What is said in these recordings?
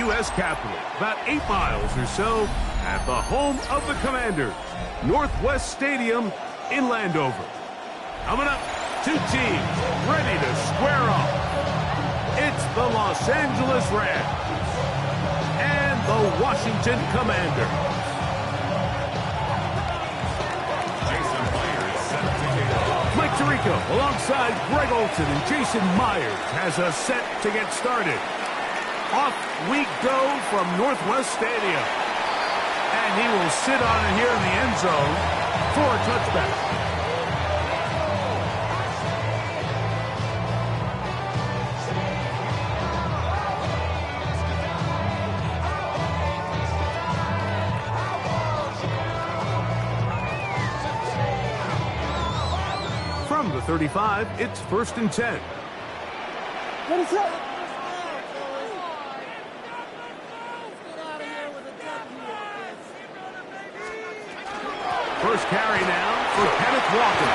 U.S. Capitol, about 8 miles or so, at the home of the Commanders, Northwest Stadium in Landover. Coming up, two teams ready to square off. It's the Los Angeles Rams and the Washington Commanders. Mike Tirico, alongside Greg Olson and Jason Myers, has us set to get started. Off we go from Northwest Stadium. And he will sit on it here in the end zone for a touchback. From the 35, it's 1st and 10. What is that? First carry now for Kenneth Walker.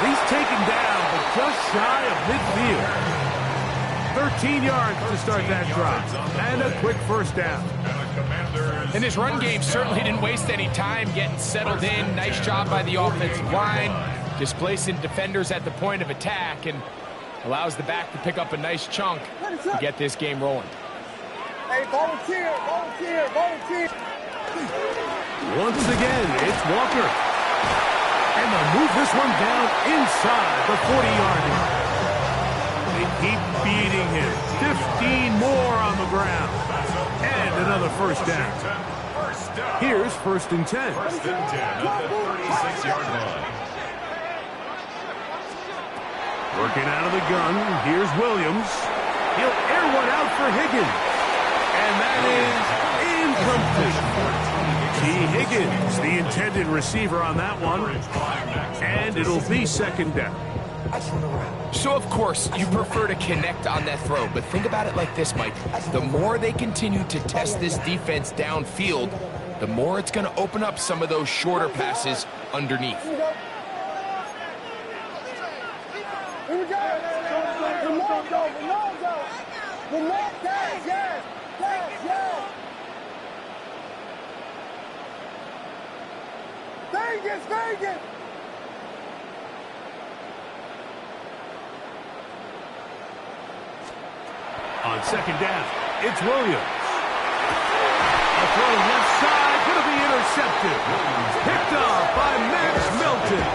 He's taken down, but just shy of midfield. 13 yards to start that drive, and a quick first down. And this run game certainly didn't waste any time getting settled in. Nice job by the offensive line, displacing defenders at the point of attack, and allows the back to pick up a nice chunk to get this game rolling. Hey, volunteer, volunteer, volunteer. Once again, it's Walker. And they'll move this one down inside the 40-yard line. They keep beating him. 15 more on the ground. And another first down. Here's 1st and 10. 1st and 10 at the 36-yard line. Working out of the gun, here's Williams. He'll air one out for Higgins. And that is incomplete. T. Higgins, the intended receiver on that one. And it'll be 2nd down. So, of course, you prefer to connect on that throw, but think about it like this, Mike. The more they continue to test this defense downfield, the more it's going to open up some of those shorter passes underneath. Here we go. The long pass, yes. Yes. Vegas. On 2nd down, it's Williams. A throw left side, going to be intercepted. Picked off by Max Milton.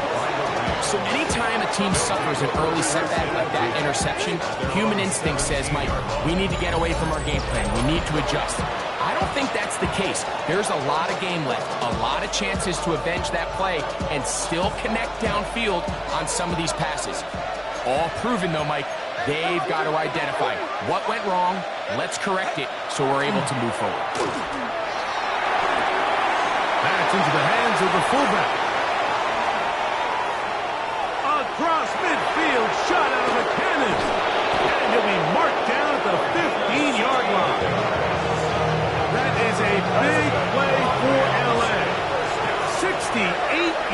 So anytime a team suffers an early setback like that interception, human instinct says, Mike, we need to get away from our game plan. We need to adjust. I don't think that's the case. There's a lot of game left, a lot of chances to avenge that play and still connect downfield on some of these passes. All proven, though, Mike. They've got to identify what went wrong, let's correct it so we're able to move forward. That's into the hands of the fullback. Across midfield, shot out of the cannon. And he'll be marked down at the 15-yard line. That is a big play for L.A. 68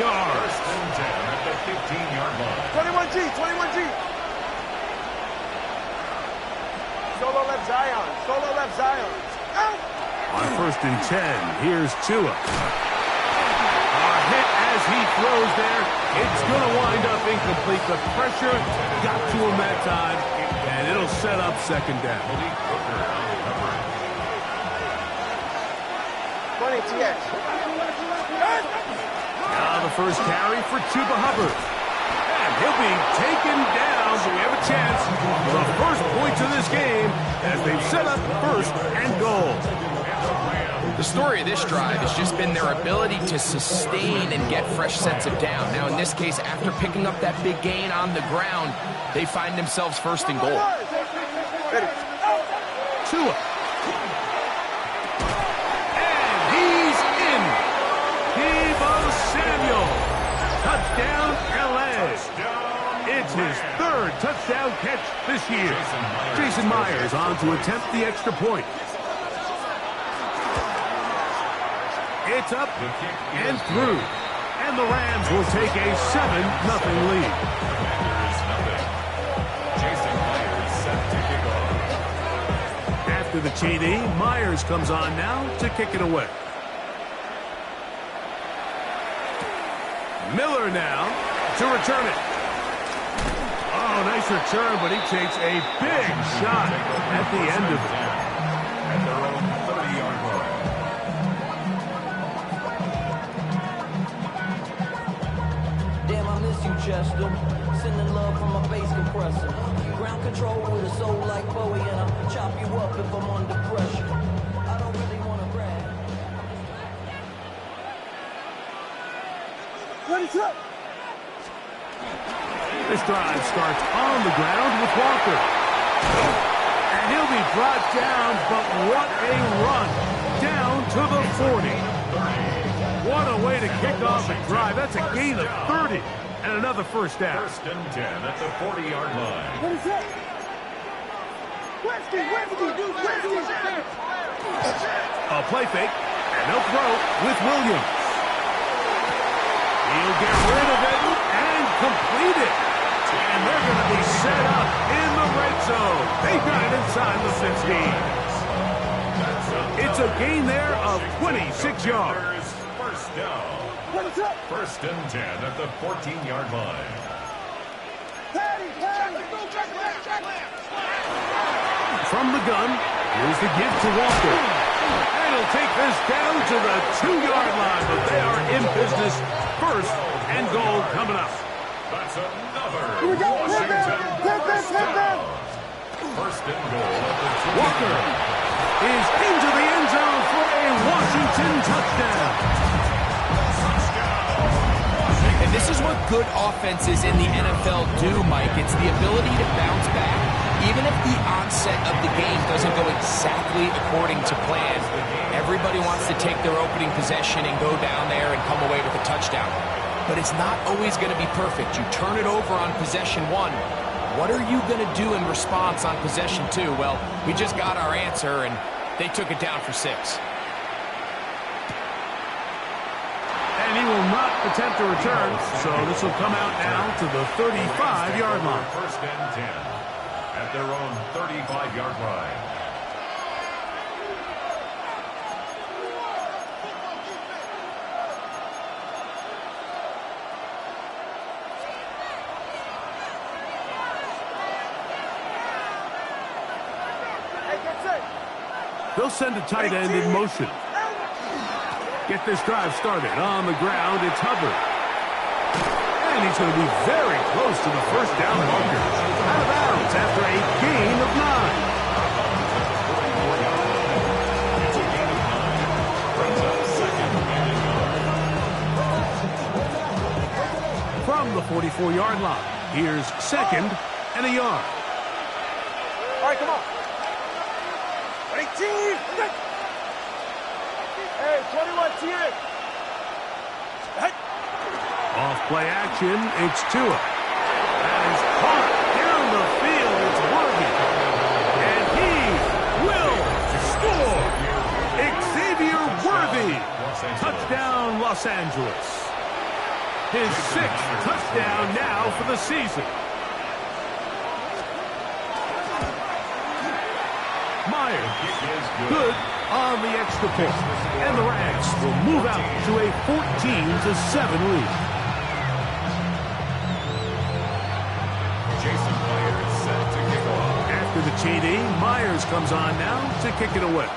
yards. At the 15-yard line. 21G. Solo left Zion. Out. On 1st and 10, here's Tua. A hit as he throws there. It's going to wind up incomplete. The pressure got to him that time, and it'll set up 2nd down. 20 TX. Now the first carry for Chuba Hubbard. And he'll be taken down, so we have a chance for the first points of this game as they've set up 1st and goal. The story of this drive has just been their ability to sustain and get fresh sets of down. Now, in this case, after picking up that big gain on the ground, they find themselves 1st and goal. Tua. And he's in. Deebo Samuel. Touchdown, L.A. It's his 3rd touchdown catch this year. Jason Myers on to attempt the extra point. It's up and through. And the Rams will take a 7-0 lead. At the After the TD, Myers comes on now to kick it away. Miller now to return it. Oh, nice return, but he takes a big shot at the end of it. At their own 30-yard line. Damn, I miss you, Chester. Sending love from my bass compressor. Ground control with a soul like Bowie, and I'll chop you up if I'm under pressure. I don't really want to brag. Ready, set. This drive starts on the ground with Walker. And he'll be brought down, but what a run down to the 40. What a way to kick off a drive. That's a gain of 30 and another first down. First and 10 at the 40-yard line. Ready, set. Whiskey. A play fake, and they'll throw with Williams. He'll get rid of it and complete it. And they're going to be set up in the red zone. They got it inside the 15. It's a gain there of 26 yards. First down. Ready, set. First and 10 at the 14-yard line. Patty. From the gun, here's the give to Walker. And he'll take this down to the 2-yard line, but they are in business. First and goal coming up. That's another Here we go. Washington Hit first them. down. First and goal at the 2. Walker is into the end zone for a Washington touchdown. And this is what good offenses in the NFL do, Mike. It's the ability to bounce back, even if the onset of the game doesn't go exactly according to plan. Everybody wants to take their opening possession and go down there and come away with a touchdown. But it's not always going to be perfect. You turn it over on possession 1. What are you going to do in response on possession 2? Well, we just got our answer, and they took it down for 6. And he will not attempt a return, so this will come out now to the 35-yard line. First and 10 at their own 35-yard line. They'll send a tight end in motion. Get this drive started. On the ground, it's Hubbard. And he's going to be very close to the first down marker. Out of bounds after a gain of 9. From the 44-yard line, here's second and a yard. All right, come on. Ready, team. Hey, 21 TA. Off play action, it's Tua. That is caught down the field. It's Worthy. And he will score. Xavier Worthy. Touchdown, Los Angeles. His 6th touchdown now for the season. Myers, good on the extra point. And the Rams will move out to a 14-7 lead. Jason Myers set to kick off. After the TD, Myers comes on now to kick it away.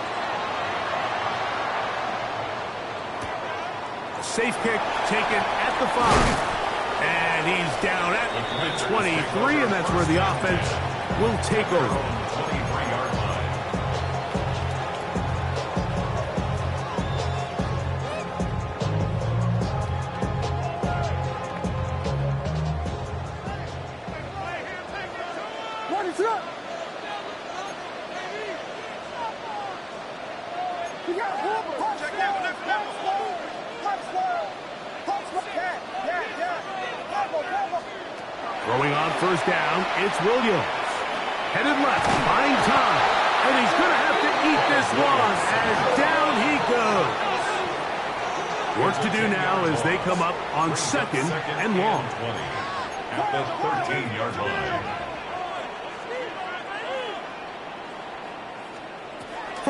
Safe kick taken at the 5. And he's down at the 23, and that's where the offense will take over. 23-yard line. Throwing on first down, it's Williams. Headed left, buying time. And he's going to have to eat this one as down he goes. Work to do now as they come up on second and long. 20 at the 13-yard line.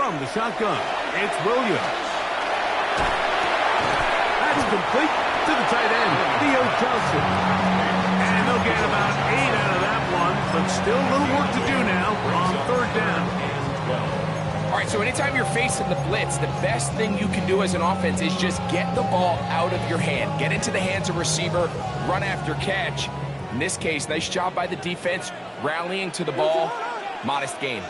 from the shotgun. It's Williams. That's complete to the tight end, Theo Johnson. And they'll get about 8 out of that one, but still a little work to do now on third down. All right, so anytime you're facing the blitz, the best thing you can do as an offense is just get the ball out of your hand. Get into the hands of receiver, run after catch. In this case, nice job by the defense, rallying to the ball. Modest gain.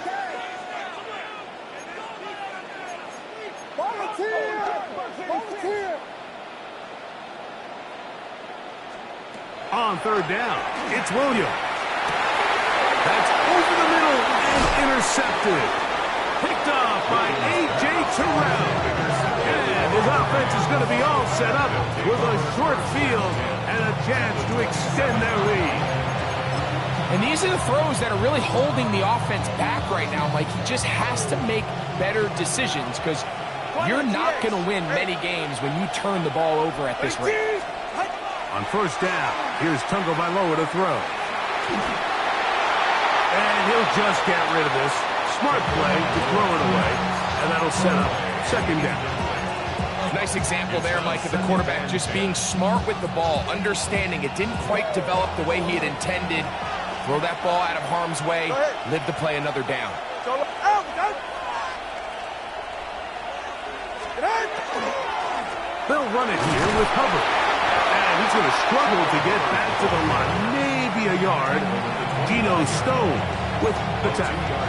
On third down, it's Williams. That's over the middle and intercepted. Picked off by A.J. Terrell. And his offense is going to be all set up with a short field and a chance to extend their lead. And these are the throws that are really holding the offense back right now, Mike. He just has to make better decisions because you're not going to win many games when you turn the ball over at this rate. On first down, here's Tungo Vailoa to throw. And he'll just get rid of this. Smart play to throw it away, and that'll set up second down. Nice example there, Mike, of the quarterback just being smart with the ball, understanding it didn't quite develop the way he had intended. Throw that ball out of harm's way, live to play another down. They'll run it here with Hubbard. And he's going to struggle to get back to the line, maybe a yard. Geno Stone with the tackle.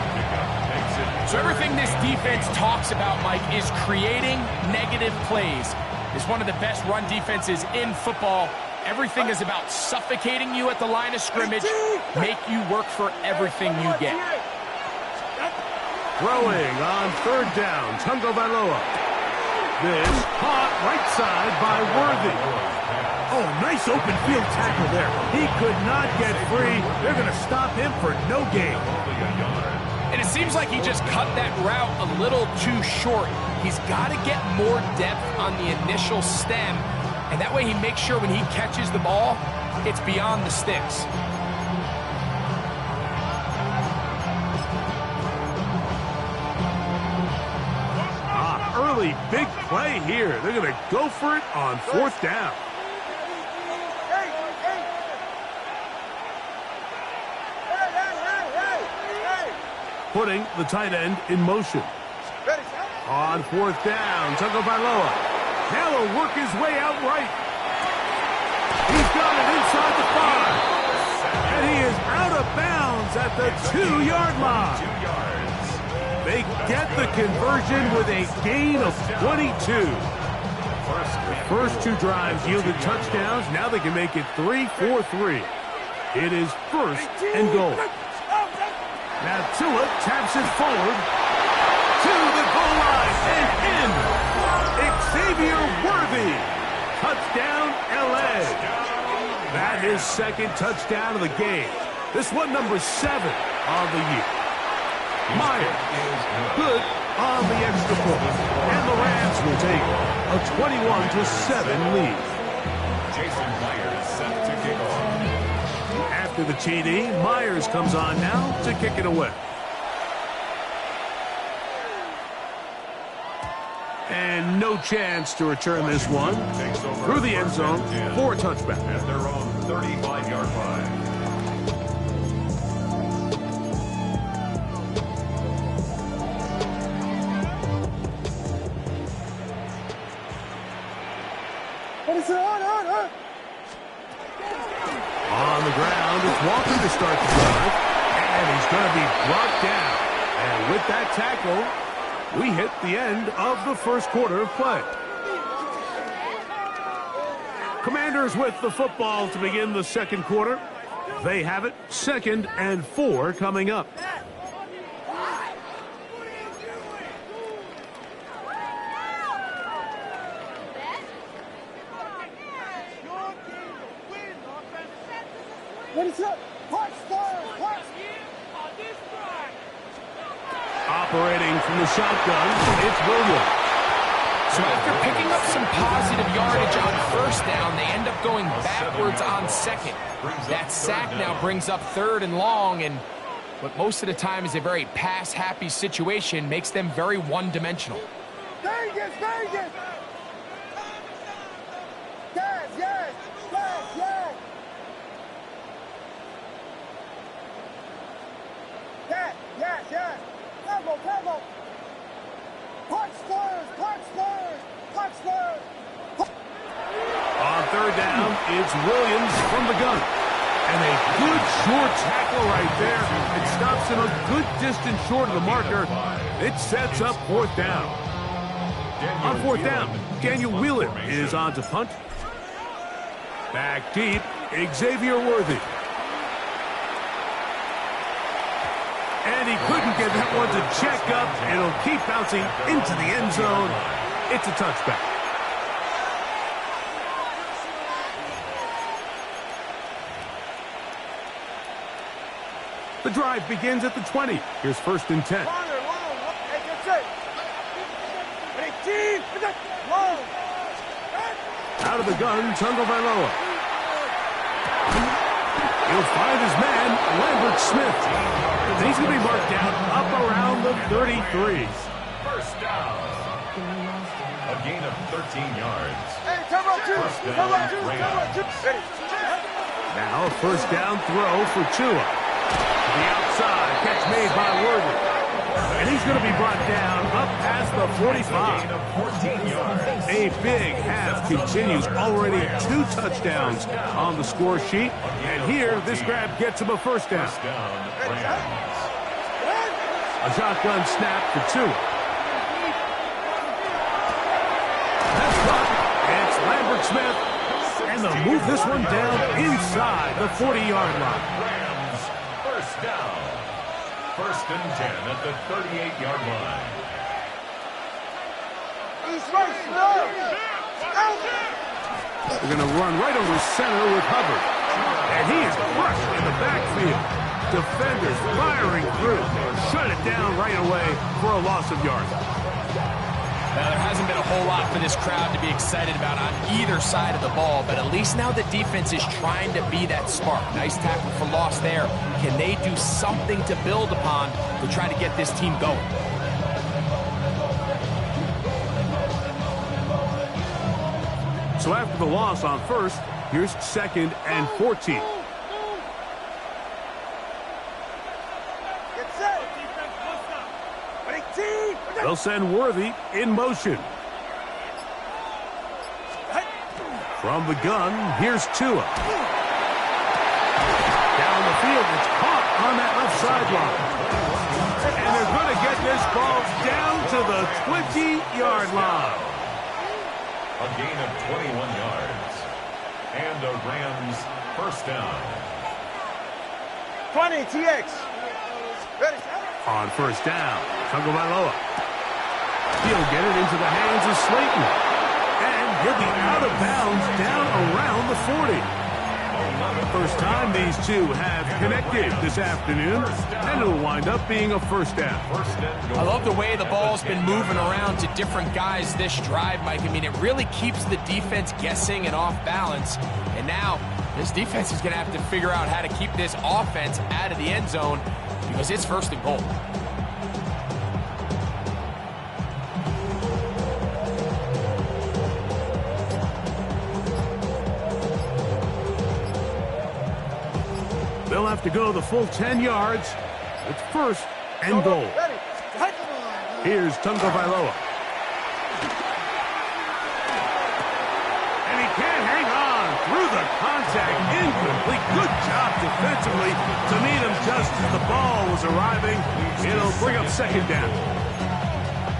So everything this defense talks about, Mike, is creating negative plays. It's one of the best run defenses in football. Everything is about suffocating you at the line of scrimmage, make you work for everything you get. Throwing on third down, Tungo Vailoa. This caught right side by Worthy. Oh, nice open field tackle there. He could not get free. They're going to stop him for no gain. And it seems like he just cut that route a little too short. He's got to get more depth on the initial stem, and that way he makes sure when he catches the ball, it's beyond the sticks. Early big play here. They're going to go for it on fourth down. Putting the tight end in motion. On fourth down, Tungo Vailoa. Now he'll work his way out right. He's got it inside the 5. And he is out of bounds at the 2-yard line. They get the conversion with a gain of 22. The first 2 drives yielded touchdowns. Now they can make it 3-4-3. It is first and goal. Now Tua taps it forward to the goal line and in. Xavier Worthy. Touchdown, L.A. That is second touchdown of the game. This one number 7 on the year. Myers good on the extra point. And the Rams will take a 21-7 lead. Jason Myers set to kick off. After the TD, Myers comes on now to kick it away. And no chance to return this one through the end zone for a touchback. At their own 35-yard line. On the ground, it's Walker to start the drive. And he's going to be brought down. And with that tackle, we hit the end of the first quarter of play. Commanders with the football to begin the second quarter. They have it 2nd and 4 coming up. Operating from the shotgun, it's Williams. So after picking up some positive yardage on first down, they end up going backwards on second. That sack now brings up 3rd and long, and but most of the time is a very pass-happy situation, makes them very one-dimensional. Vegas, Vegas! Yes, yes, yes, yes! Yes, yes, yes! Tempo, tempo! Punch slurs, punch slurs, punch slurs! On third down, it's Williams from the gun. And a good short tackle right there. It stops him a good distance short of the marker. It sets up fourth down. On fourth down, Daniel Wheeler is on to punt. Back deep, Xavier Worthy. And he couldn't get that one to check up. It'll keep bouncing into the end zone. It's a touchback. The drive begins at the 20. Here's first and 10. Out of the gun, Tagovailoa. He'll find his man, Lambert Smith. And he's going to be marked down up around the 33. First down. A gain of 13 yards. Now, first down throw for Tua. The outside catch made by Worthy. And he's going to be brought down up past the 45. A big half continues. Already 2 touchdowns on the score sheet. And here, this grab gets him a first down. A shotgun snap for Tua. That's up. It's Lambert Smith. And they'll move this one down inside the 40-yard line. First down. First and 10 at the 38-yard line. They're going to run right over center with Hubbard. And he is crushed in the backfield. Defenders firing through. Shut it down right away for a loss of yards. Now, there hasn't been a whole lot for this crowd to be excited about on either side of the ball, but at least now the defense is trying to be that spark. Nice tackle for loss there. Can they do something to build upon to try to get this team going? So after the loss on first, here's second and 14. They'll send Worthy in motion. From the gun, here's Tua. Down the field, it's caught on that left sideline. And they're going to get this ball down to the 20-yard line. A gain of 21 yards. And a Rams first down. 20, TX. Ready. On first down, Tagovailoa. He'll get it into the hands of Slayton. And he'll be out of bounds down around the 40. First time these two have connected this afternoon, and it'll wind up being a first down. I love the way the ball's been moving around to different guys this drive, Mike. I mean, it really keeps the defense guessing and off balance. And now, this defense is going to have to figure out how to keep this offense out of the end zone because it's first and goal. They'll have to go the full 10 yards. It's first and goal. Here's Tagovailoa. And he can't hang on through the contact. Incomplete. Good job defensively to meet him just as the ball was arriving. It'll bring up second down.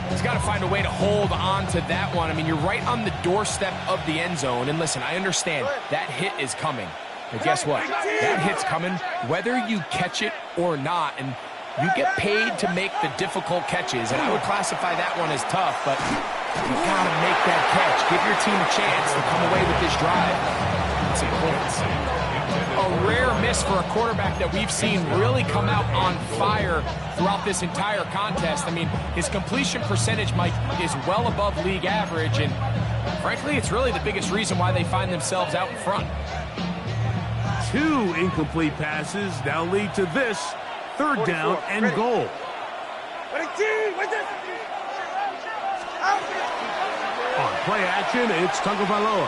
He's got to find a way to hold on to that one. I mean, you're right on the doorstep of the end zone. And listen, I understand that hit is coming. But guess what? That hit's coming whether you catch it or not. And you get paid to make the difficult catches. And I would classify that one as tough, but you've got to make that catch. Give your team a chance to come away with this drive and some points. A rare miss for a quarterback that we've seen really come out on fire throughout this entire contest. I mean, his completion percentage, Mike, is well above league average. And frankly, it's really the biggest reason why they find themselves out in front. 2 incomplete passes now lead to this third down and goal. On play action, it's Tagovailoa.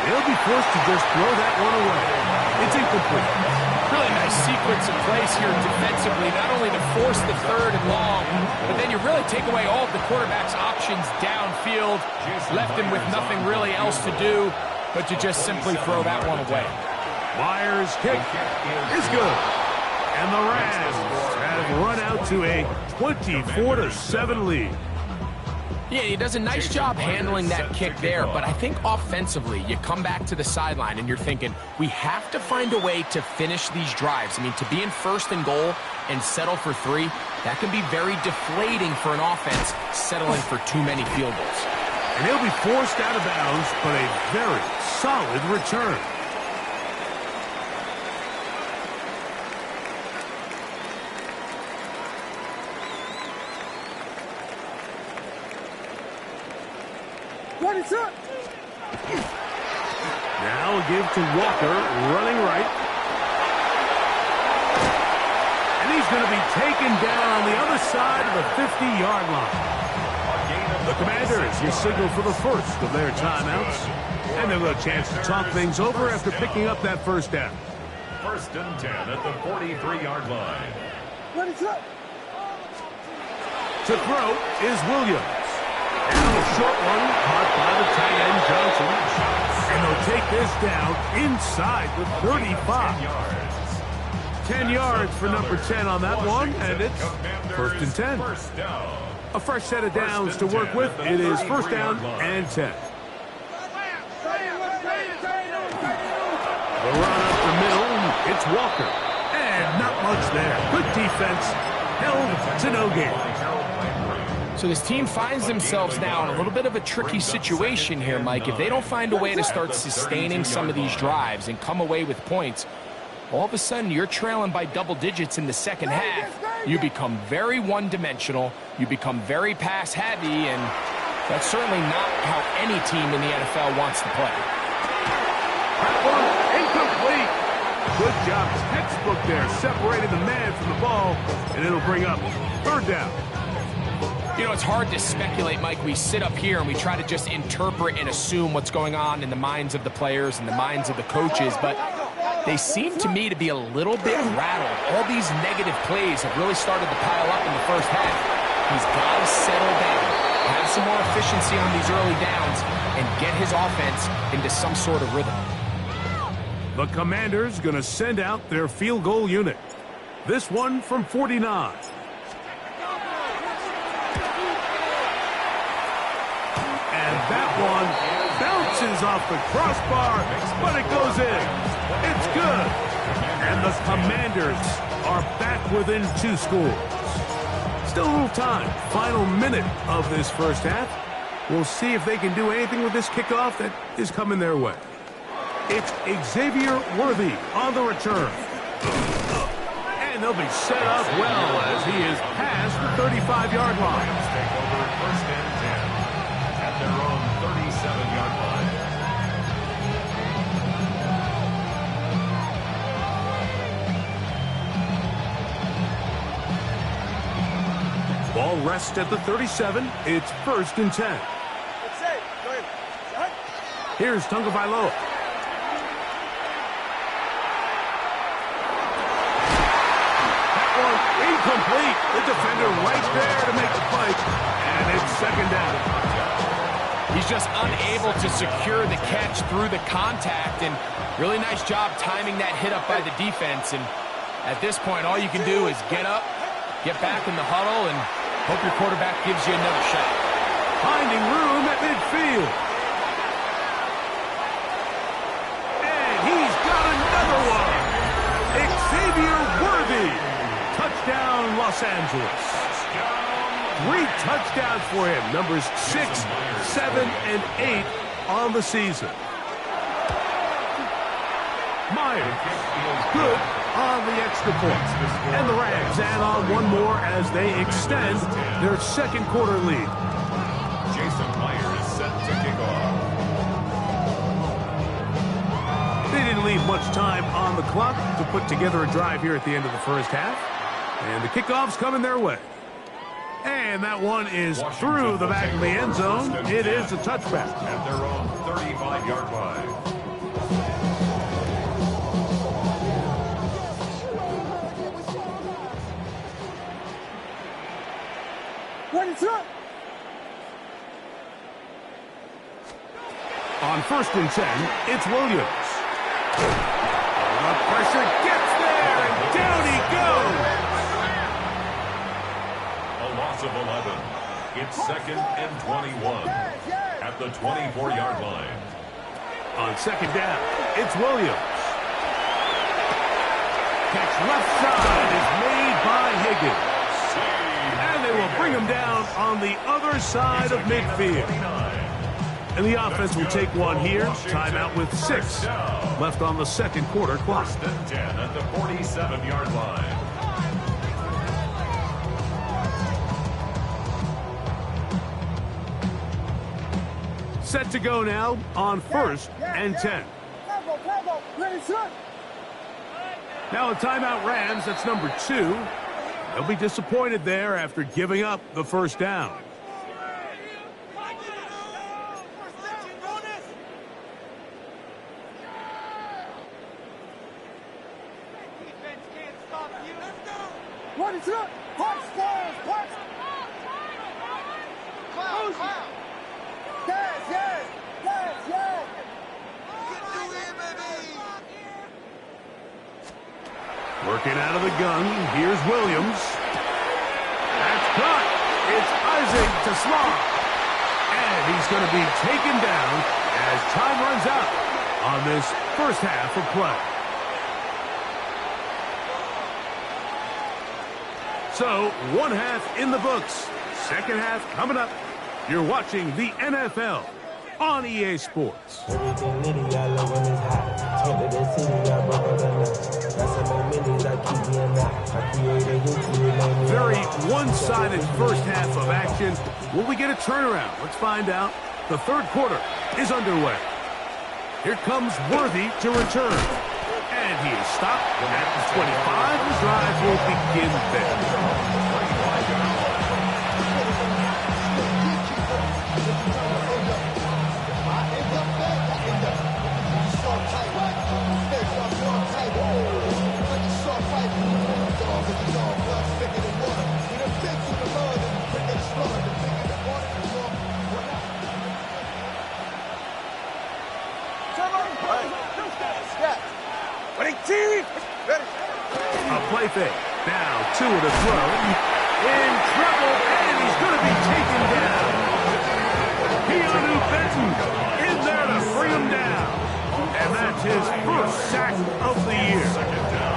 They'll be forced to just throw that one away. It's incomplete. Really nice sequence of plays here defensively, not only to force the third and long, but then you really take away all of the quarterback's options downfield, left him with nothing really else to do but to just simply throw that one away. Myers' kick is good. And the Rams have run out to a 24-7 lead. Yeah, he does a nice job handling that kick there, but I think offensively, you come back to the sideline and you're thinking, we have to find a way to finish these drives. I mean, to be in first and goal and settle for 3, that can be very deflating for an offense settling for too many field goals. And he'll be forced out of bounds, but a very solid return. Now give to Walker, running right. And he's going to be taken down on the other side of the 50-yard line. The Commanders will signal for the first of their timeouts. And they'll have a chance to talk things over after picking up that first down. 1st and 10 at the 43-yard line. To throw is Williams. And a short one caught by the tight end Johnson. And they'll take this down inside the 35. 10 yards for number 10 on that one, and it's 1st and 10. A fresh set of downs to work with. It is 1st down and 10. The run up the middle, it's Walker. And not much there. Good defense, held to no gain. So this team finds themselves now in a little bit of a tricky situation here, Mike. If they don't find a way to start sustaining some of these drives and come away with points, all of a sudden you're trailing by double digits in the second half. You become very one-dimensional. You become very pass-heavy, and that's certainly not how any team in the NFL wants to play. That one incomplete. Good job. Textbook there, separating the man from the ball, and it'll bring up 3rd down. You know, it's hard to speculate, Mike. We sit up here and we try to just interpret and assume what's going on in the minds of the players and the minds of the coaches, but they seem to me to be a little bit rattled. All these negative plays have really started to pile up in the first half. He's got to settle down, have some more efficiency on these early downs, and get his offense into some sort of rhythm. The Commanders going to send out their field goal unit. This one from 49. And that one bounces off the crossbar, but it goes in. It's good. And the Commanders are back within 2 scores. Still a little time. Final minute of this first half. We'll see if they can do anything with this kickoff that is coming their way. It's Xavier Worthy on the return. And they'll be set up well as he is past the 35-yard line. Take over 1st and 10 at their own 37-yard line. Ball rests at the 37. It's 1st and 10. Here's Tagovailoa. That one incomplete. The defender right there to make the play. And it's 2nd down. He's just unable to secure the catch through the contact, and really nice job timing that hit up by the defense. And at this point, all you can do is get up, get back in the huddle, and hope your quarterback gives you another shot. Finding room at midfield. And he's got another one. Xavier Worthy. Touchdown, Los Angeles. 3 touchdowns for him. Numbers 6, 7, and 8 on the season. Myers, good on the extra point. And the Rams add on one more as they extend their 2nd quarter lead. Jason Myers set to kick off. They didn't leave leave much time on the clock to put together a drive here at the end of the first half. And the kickoff's coming their way. And that one is through the back of the end zone. It is a touchback. At their own 35-yard line. On 1st and 10, it's Williams. The pressure gets there, and down he goes. A loss of 11. It's 2nd and 21 at the 24-yard line. On 2nd down, it's Williams. Catch left side is made by Higgins. And they will bring him down on the other side of midfield. And the offense will take one here. Timeout with 6 left on the second quarter clock. 1st and 10 at the 47-yard line. Set to go now on 1st and 10. Now a timeout Rams. That's number 2. They'll be disappointed there after giving up the first down. Working out of the gun, here's Williams. That's caught. It's Isaac to Slaughter. And he's going to be taken down as time runs out on this first half of play. So, one half in the books. Second half coming up. You're watching the NFL on EA Sports. Very one-sided first half of action. Will we get a turnaround? Let's find out. The third quarter is underway. Here comes Worthy to return. And he is stopped at the 25. The drive will begin there. A play fake. Now Tua to throw. In trouble, and he's going to be taken down. Keanu Benton in there to bring him down. And that's his first sack of the year. Second down.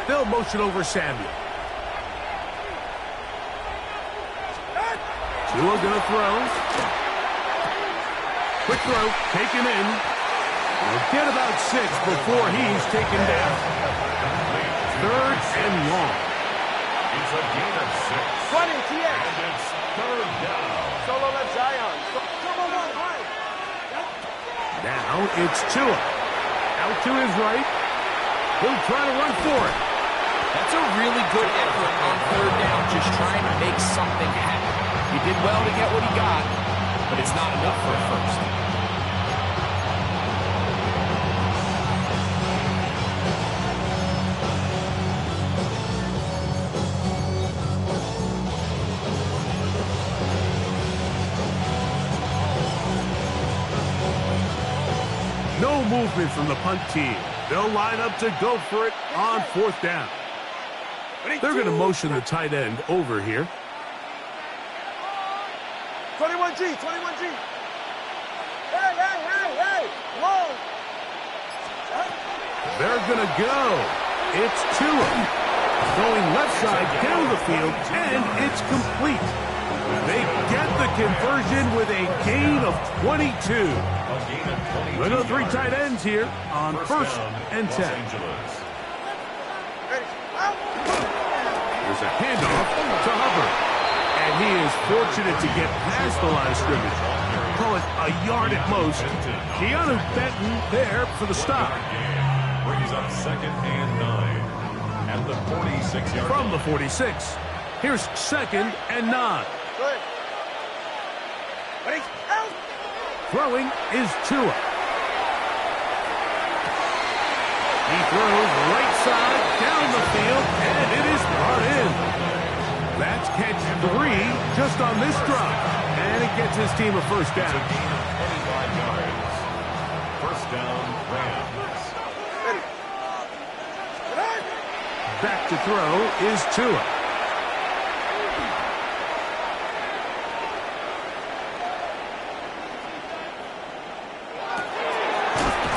They'll motion over Samuel. Tua gonna throw. Quick throw, taken in. We'll get about 6 before he's taken down. 3rd and long. It's a gain of 6. 20, TX. And it's 3rd down. Solo left Zion. Now it's Tua. Out to his right. He'll try to run for it. That's a really good effort on 3rd down, just trying to make something happen. He did well to get what he got, but it's not enough for a first. No movement from the punt team. They'll line up to go for it on 4th down. They're going to motion the tight end over here. 21G, 21G. Hey, long. They're going to go. It's Tua. Going left side down the field, and it's complete. They get the conversion with a gain of 22. A gain of 22 We'll go 3 yards. tight ends here on first down, and Los 10. Angeles. There's a handoff to Hubbard. And he is fortunate to get past the line of scrimmage. Call it a yard at most. Keanu Benton there for the stop. Brings up 2nd and 9 at the 46-yard From the line. 46, here's 2nd and 9. Good. Ready? Out. Throwing is Tua. He throws right side down the field, and it is brought in. That's catch 3 just on this drive, and it gets his team a first It's a down. gain of 25 yards. First down, Rams. Ready. Good. Back to throw is Tua.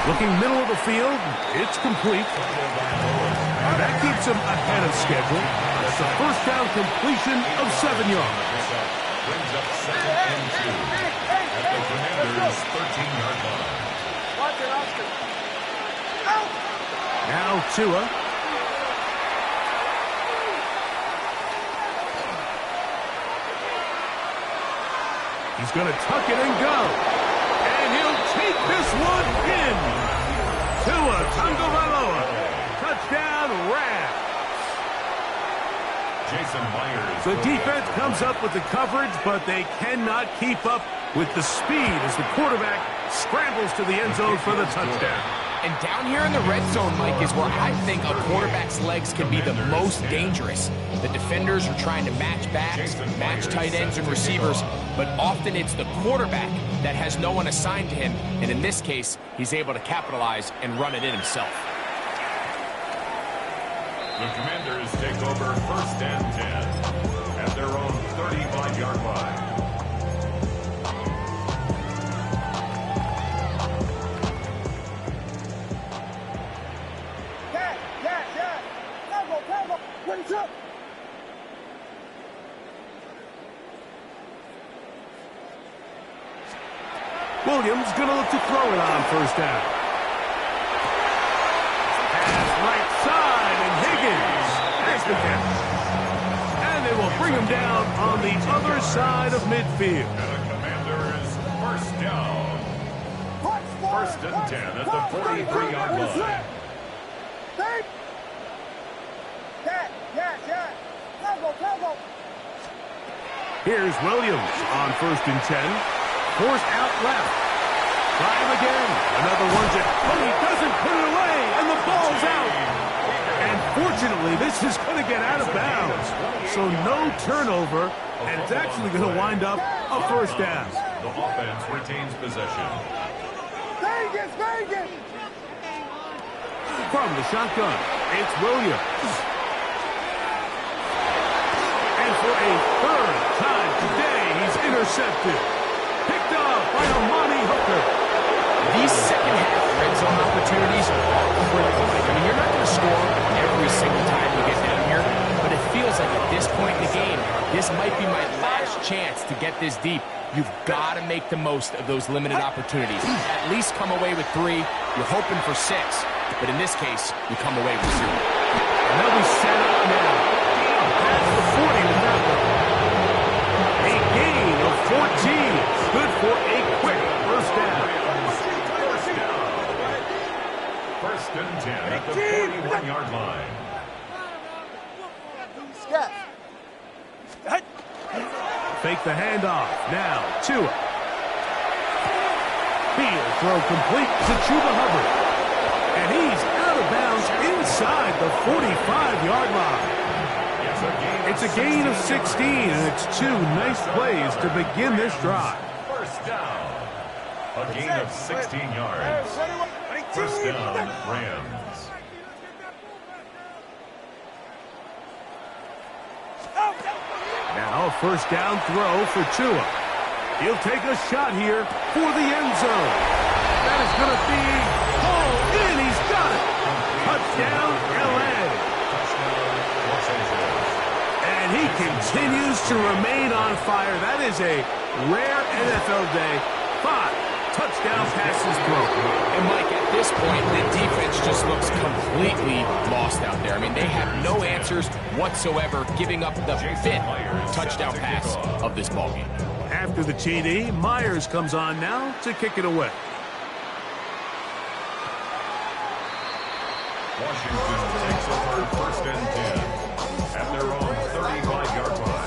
Looking middle of the field, it's complete. That keeps him ahead of schedule. That's a first down completion of 7 yards. Brings up 2nd and 2 at the Commanders' 13-yard line. Watch it, Oscar. Out. Now Tua. He's going to tuck it and go. And he'll take this one in. Tua Tagovailoa. Touchdown, Rams. Jason Myers. The defense comes up with the coverage, but they cannot keep up with the speed as the quarterback scrambles to the end zone for the touchdown. And down here in the red zone, Mike, is where I think a quarterback's legs can be the most dangerous. The defenders are trying to match backs, match tight ends and receivers, but often it's the quarterback that has no one assigned to him, and in this case, he's able to capitalize and run it in himself. The Commanders take over 1st and 10 at their own 35-yard line. Yes. Tempo. What is up? Williams going to look to throw it on first down. Pass right side, and Higgins has the catch. And they will bring him down on the other side of midfield. And the Commanders' first down. First and 10 at the 43-yard line. Yes. Tempo. Here's Williams on 1st and 10. Forced out left. Try him again. Another one's it. But he doesn't put it away, and the ball's out. And fortunately, this is going to get out of bounds. So no turnover, and it's actually going to wind up a first down. The offense retains possession. Vegas. From the shotgun, it's Williams. And for a 3rd time today, he's intercepted. Picked up by Amani Hooker. These second-half red zone opportunities are critical. I mean, you're not going to score every single time you get down here, but it feels like at this point in the game, this might be my last chance to get this deep. You've got to make the most of those limited opportunities. At least come away with 3. You're hoping for 6, but in this case, you come away with 2. And they'll be set up now. Past the 40 with that one. A gain of 14. Good for a quick first down. First and 10 at the 41-yard line. Yes. Fake the handoff. Now, Tua. Field throw complete to Chuba Hubbard. And he's out of bounds inside the 45-yard line. It's a gain of 16, and it's 2 nice plays to begin this drive. First down. A gain of 16 yards. First down, Rams. Now a first down throw for Tua. He'll take a shot here for the end zone. That is going to be hauled in. He's got it. Touchdown, L.A. Touchdown, Los Angeles. And he continues to remain on fire. That is a rare NFL day, 5 touchdown passes thrown. And Mike, at this point, the defense just looks completely lost out there. I mean, they have no answers whatsoever, giving up the 5th touchdown pass of this ballgame. After the TD, Myers comes on now to kick it away. Washington takes over 1st and 10 at their own 35-yard line.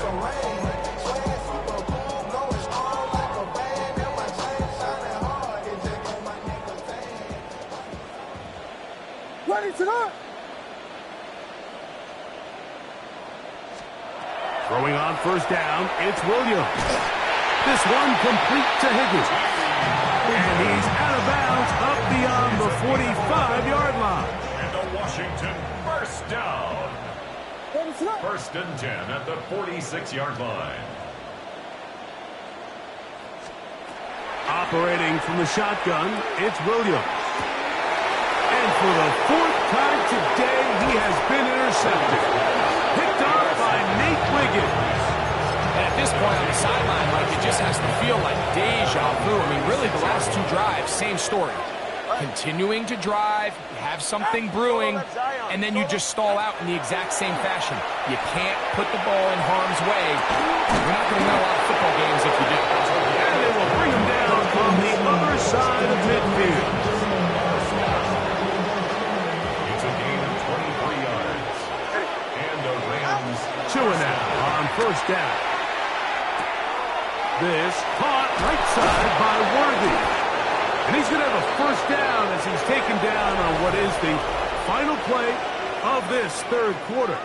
Ready to go. Throwing on 1st down, it's Williams. This one complete to Higgins. And he's out of bounds up beyond the 45-yard line. And a Washington 1st down. Ready to go. 1st and 10 at the 46-yard line. Operating from the shotgun, it's Williams. And for the 4th time today, he has been intercepted. Picked off by Nate Wiggins. And at this point on the sideline, Mike, it just has to feel like deja vu. I mean, really, the last 2 drives, same story. Continuing to drive, you have something brewing, and then you just stall out in the exact same fashion. You can't put the ball in harm's way. You're not going to win a lot of football games if you do. And they will bring him down on the other side of midfield. It's a gain of 23 yards. And the Rams Chewing out on 1st down. This caught right side by Worthy. And he's going to have a 1st down as he's taken down on what is the final play of this 3rd quarter.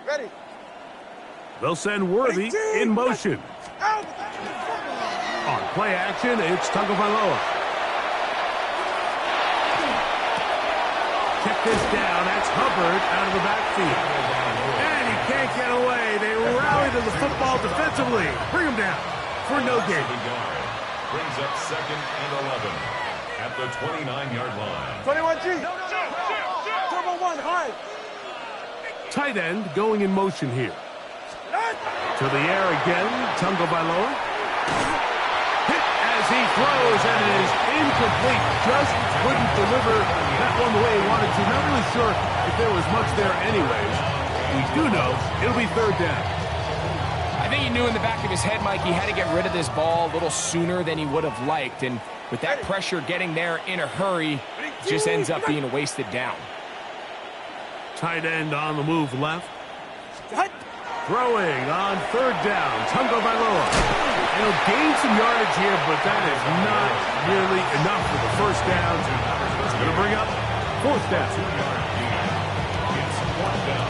Ready. They'll send Worthy in motion. Out. On play action, it's Tagovailoa. Check this down. That's Hubbard out of the backfield. And he can't get away. They rally to the football defensively. Bring him down for no gain. brings up 2nd and 11 at the 29-yard line. 21G. Turbo 1, high. Tight end going in motion here. To the air again, Tagovailoa. Hit as he throws, and it is incomplete. Just couldn't deliver that one the way he wanted to. Not really sure if there was much there anyways. We do know it'll be 3rd down. I think he knew in the back of his head, Mike, he had to get rid of this ball a little sooner than he would have liked. And with that pressure getting there in a hurry, it just ends up being a wasted down. Tight end on the move left. Throwing on 3rd down, Tagovailoa. And he'll gain some yardage here, but that is not really enough for the 1st down. It's going to bring up 4th down. It's 4th down.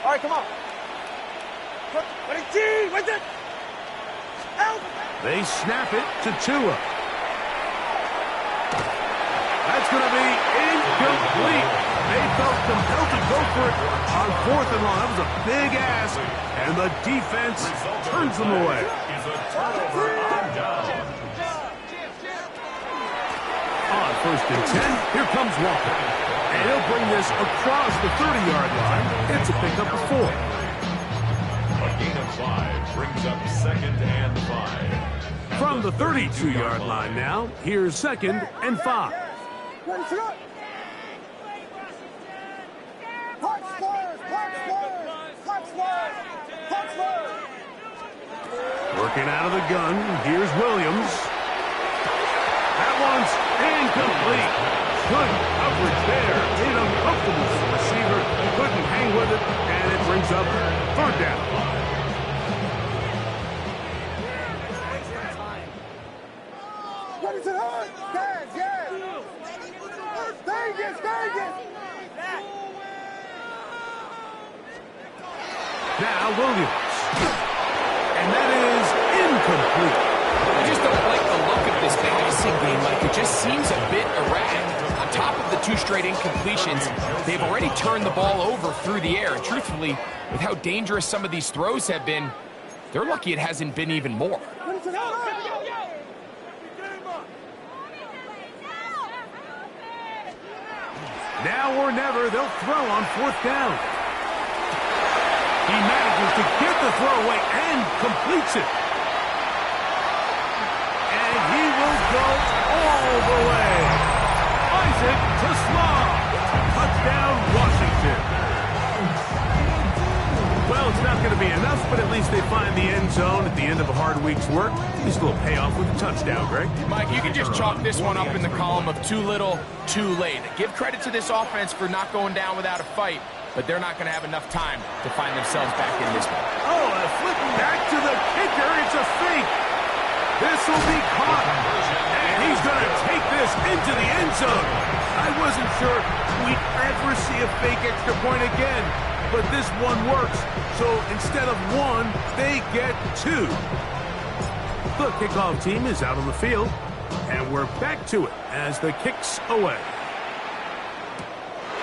All right, come on. Ready, G, wait there. Help. They snap it to Tua. That's going to be incomplete. They felt compelled to go for it on 4th and long. That was a big ask, and the defense turns them away. Is a turnover on down. On 1st and 10, here comes Walker. And he'll bring this across the 30-yard line. It's a pickup of 4. A gain of 5 brings up 2nd and 5. From the 32-yard line now, here's 2nd and 5. Ready to go. Punch squares, punch squares, punch squares, punch squares. Working out of the gun, here's Williams. That one's incomplete. Good coverage there. Made him comfortable for the receiver. Couldn't hang with it, and it brings up 3rd down. Ready to go. Stand, yeah. Vegas, Vegas. Now Williams. And that is incomplete. I just don't like the look of this passing game. Like, it just seems a bit erratic. On top of the 2 straight incompletions, they've already turned the ball over through the air. And truthfully, with how dangerous some of these throws have been, they're lucky it hasn't been even more. Now or never, they'll throw on 4th down. He manages to get the throw away and completes it. And he will go all the way. Isaac Taslam. Touchdown, Washington. Well, it's not going to be enough, but at least they find the end zone at the end of a hard week's work. At least a little payoff with a touchdown, Greg. Mike, you can just chalk this one up in the column of too little, too late. Give credit to this offense for not going down without a fight, but they're not going to have enough time to find themselves back in this one. Oh, a flip back to the kicker. It's a fake. This will be caught. And he's going to take this into the end zone. I wasn't sure we'd ever see a fake extra point again, but this one works. So instead of 1, they get 2. The kickoff team is out on the field, and we're back to it as the kick's away.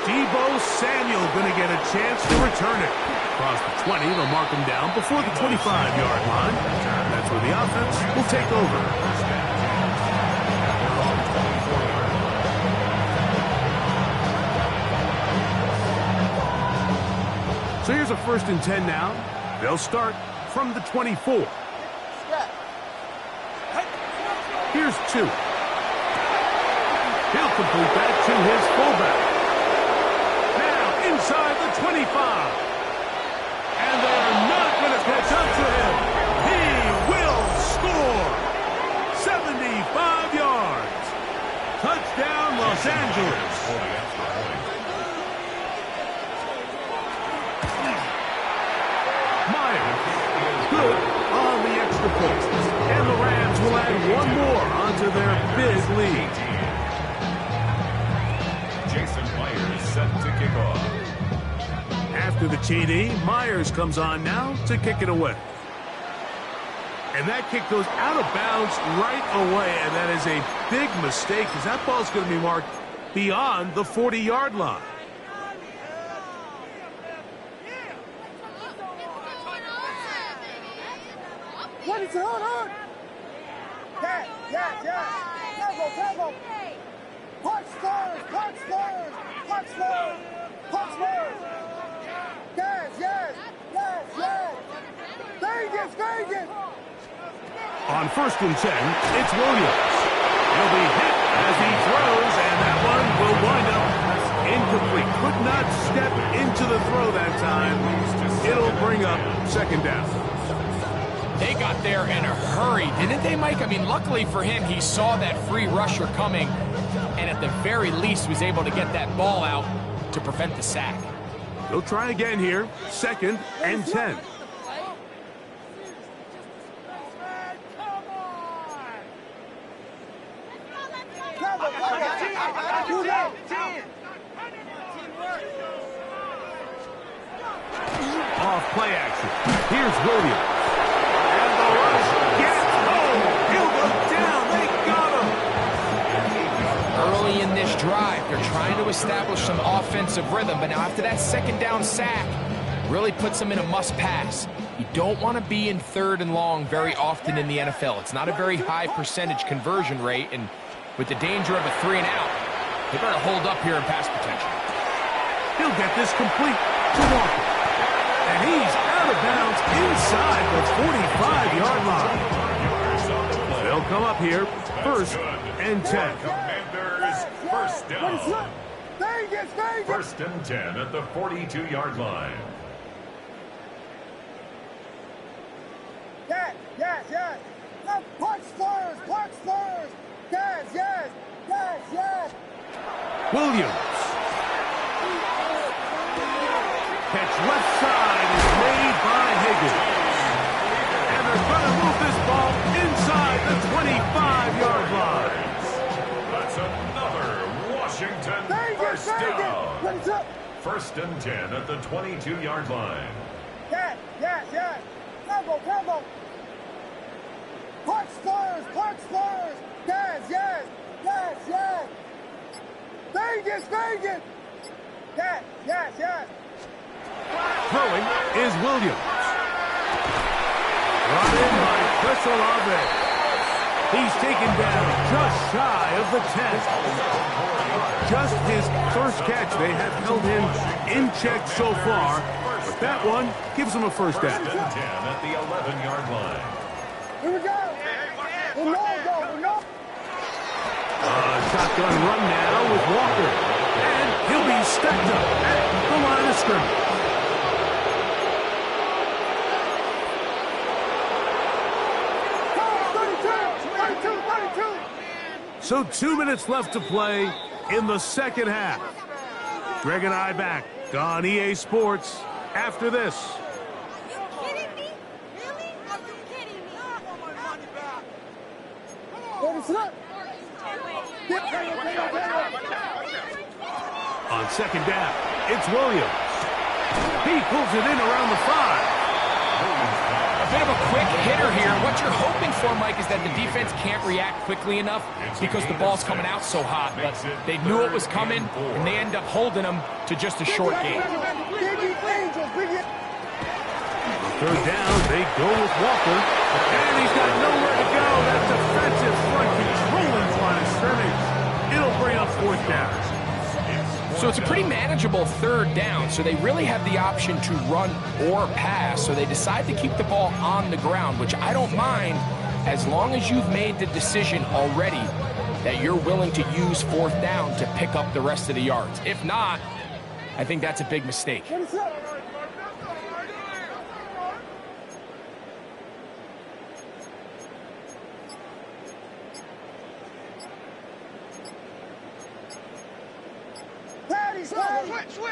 Deebo Samuel going to get a chance to return it. Across the 20, they'll mark him down before the 25-yard line. That's where the offense will take over. So here's a 1st and 10 now. They'll start from the 24. Here's 2. He'll complete that to his fullback. Inside the 25. And they're not going to catch up to him. He will score. 75 yards. Touchdown, Los Angeles. Myers, good on the extra point. And the Rams will add 1 more onto their big lead. Jason Myers set to kick off. After the TD, Myers comes on now to kick it away. And that kick goes out of bounds right away, and that is a big mistake because that ball's going to be marked beyond the 40-yard line. What is it? On? Yes. Temple. Punch first. Vegas. On 1st and 10, it's Williams. He'll be hit as he throws, and that one will wind up incomplete. Could not step into the throw that time. It'll bring up 2nd down. They got there in a hurry, didn't they, Mike? I mean, luckily for him, he saw that free rusher coming, and at the very least was able to get that ball out to prevent the sack. They'll try again here. 2nd and 10. Off play action. Here's Williams. And the rush gets home. He'll go down. They got him. Early in this drive, they're trying to establish some offensive rhythm, but now after that 2nd down sack, really puts them in a must-pass. You don't want to be in 3rd and long very often in the NFL. It's not a very high percentage conversion rate, and with the danger of a 3-and-out, they better hold up here in pass protection. He'll get this complete to Walker. And he's out of bounds inside the 45-yard line. They'll come up here, 1st and 10. Commanders, 1st down. Vegas. 1st and 10 at the 42-yard line. Yes. Punch first. Yes. Williams. Catch left side is made by Higgins. And they're going to move this ball inside the 25-yard line. That's another Washington Vegas. First down. First and 10 at the 22-yard line. Yes, yes, yes. Tempo, tempo. Park Spurs, Park Spurs. Yes, yes, yes, yes. Vegas, Vegas. Yes, yes, yes. Throwing is Williams. Brought in by Chris Olave. He's taken down just shy of the 10. Just his first catch. They have held him in check so far, but that one gives him a first down. First and 10 at the 11-yard line. Here we go. We know. Shotgun run now with Walker. And he'll be stepped up at the line of scrimmage. So 2 minutes left to play in the second half. Greg and I back on EA Sports after this. Are you kidding me? Really? Are you kidding me? I want my money back. On second down, it's Williams. He pulls it in around the 5. A bit of a quick hitter here. What you're hoping for, Mike, is that the defense can't react quickly enough because the ball's coming out so hot. But they knew it was coming, and they end up holding them to just a short game. Third down, they go with Walker. And he's got nowhere to go. That defensive front controlling the line of scrimmage. It'll bring up fourth down. So it's a pretty manageable third down, so they really have the option to run or pass, so they decide to keep the ball on the ground, which I don't mind as long as you've made the decision already that you're willing to use fourth down to pick up the rest of the yards. If not, I think that's a big mistake.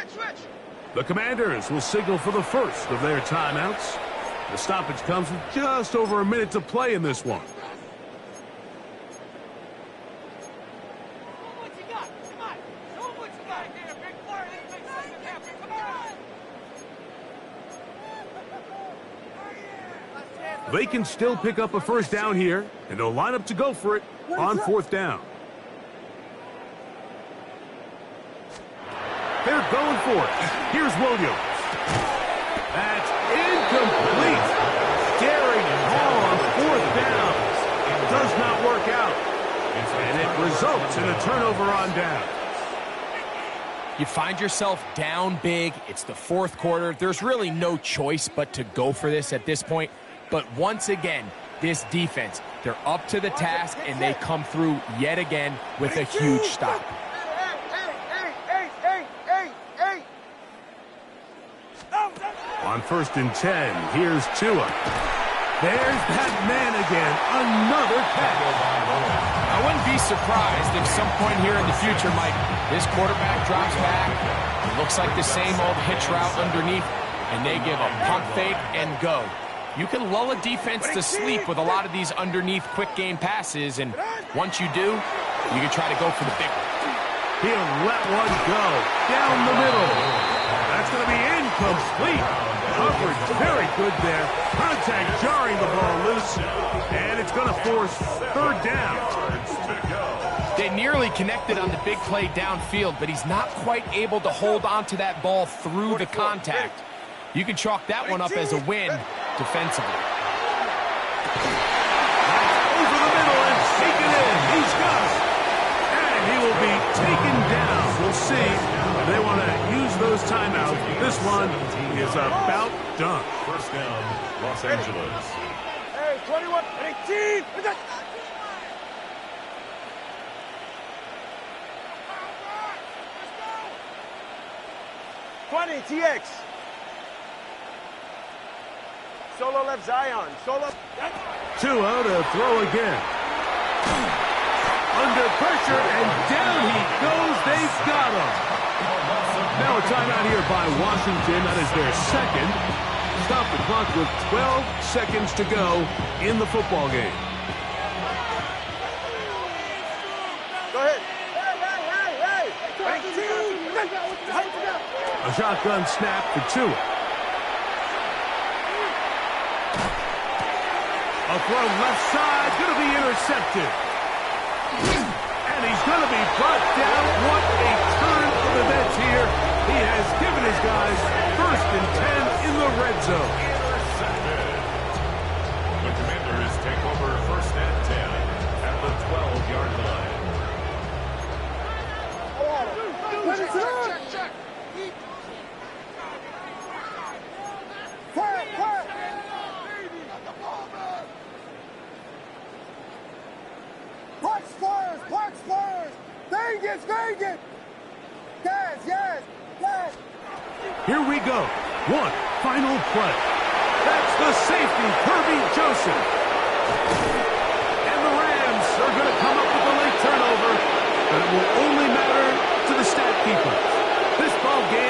Switch. The Commanders will signal for the first of their timeouts. The stoppage comes with just over a minute to play in this one. What you got? Come on. Show them what you got here. Big player. Let's make something happen. Come on. They can still pick up a first down here, and they'll line up to go for it on fourth down. They're going for it. Here's Williams. That's incomplete. Daring Hall on fourth down. It does not work out. And it results in a turnover on down. You find yourself down big. It's the fourth quarter. There's really no choice but to go for this at this point. But once again, this defense, they're up to the task, and they come through yet again with a huge stop. On first and 10, here's Tua. There's that man again. Another catch. I wouldn't be surprised if some point here in the future, Mike, this quarterback drops back. It looks like the same old hitch route underneath, and they give a pump fake and go. You can lull a defense to sleep with a lot of these underneath quick game passes, and once you do, you can try to go for the big one. He'll let one go down the middle. That's going to be incomplete. Coverage very good there. Contact jarring the ball loose, and it's going to force third down. They nearly connected on the big play downfield, but he's not quite able to hold on to that ball through the contact. You can chalk that one up as a win defensively. Over the middle and taken in. He's got it. And he will be taken down. We'll see. They want to use those timeouts. This one is about done. First down, Los Angeles. Hey, 21, 18. 20, TX. Solo left Zion. Solo. Tua to throw again. Under pressure, and down he goes. They've got him. Now a timeout here by Washington. That is their second. Stop the clock with 12 seconds to go in the football game. Go ahead. Hey. 18. A shotgun snap for Tua. A throw left side, going to be intercepted. And he's going to be brought down. What a turn of events here. He has given his guys 1st and 10 in the red zone. Intercepted. The Commanders take over 1st and 10 at the 12-yard line. Check. Quiet. Punch Spurs. Vegas. Yes. Here we go. One final play. That's the safety, Kirby Joseph. And the Rams are going to come up with a late turnover, but it will only matter to the stat keepers. This ball game